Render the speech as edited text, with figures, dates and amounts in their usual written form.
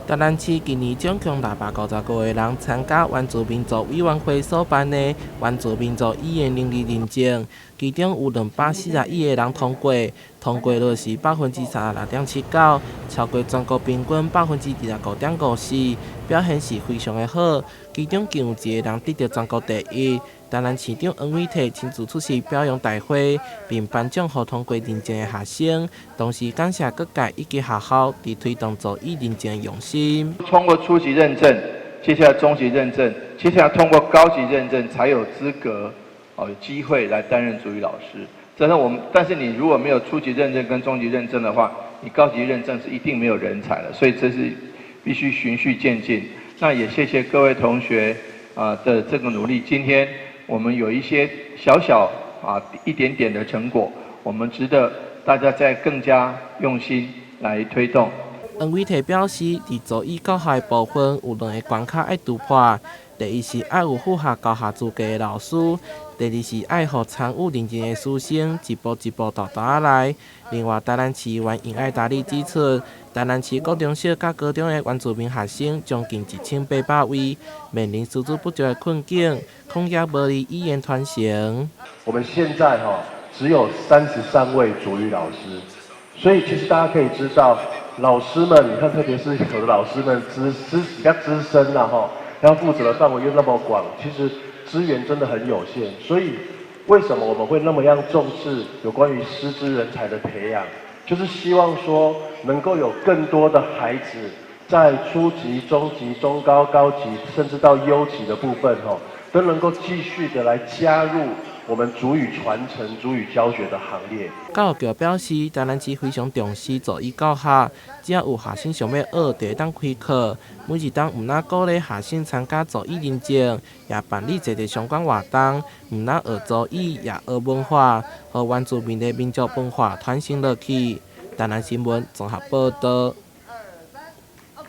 台南市今年总共659个人参加原住民族委员会所办的原住民族语言能力认证，其中有241个人通过，通过率是36.79%，超过全国平均25.54%，表现是非常的好。其中更有1个人得到全国第一。台南市长黄伟綽亲自出席表扬大会，并颁奖予通过认证的学生，同时感谢各界以及学校伫推动族语认证的用心。通过初级认证，接下来中级认证，接下来通过高级认证，才有资格有机会来担任族语老师。但是你如果没有初级认证跟中级认证的话，你高级认证是一定没有人才的，所以这是必须循序渐进。那也谢谢各位同学的这个努力，今天我们有一些小小一点点的成果，我们值得大家再更加用心来推动。黄伟綽表示，伫族语教学的部分有2个关卡要突破。第一是要有符合教学资格的老师，第二是要予参与认证的师生一步一步豆豆来。另外，台南市原因爱大力指出，台南市国中小甲高中的原住民学生将近1800位，面临师资不足的困境，恐也无利语言传承。我们现在只有33位族语老师，所以其实大家可以知道，老师们，你看，特别是有的老师们比较资深然后负责的范围又那么广，其实资源真的很有限。所以为什么我们会那么样重视有关于师资人才的培养？就是希望说能够有更多的孩子在初级、中级、中高、高级，甚至到优级的部分都能够继续的来加入我们族语传承、族语教学的行列。教育局表示，台南市非常重视族语教学，只要有学生想要学，就会当开课。每日当唔但鼓励学生参加族语认证，也办理侪个相关活动，唔但学族语，也学文化，和原住民的民族文化传承落去。台南新闻综合报道。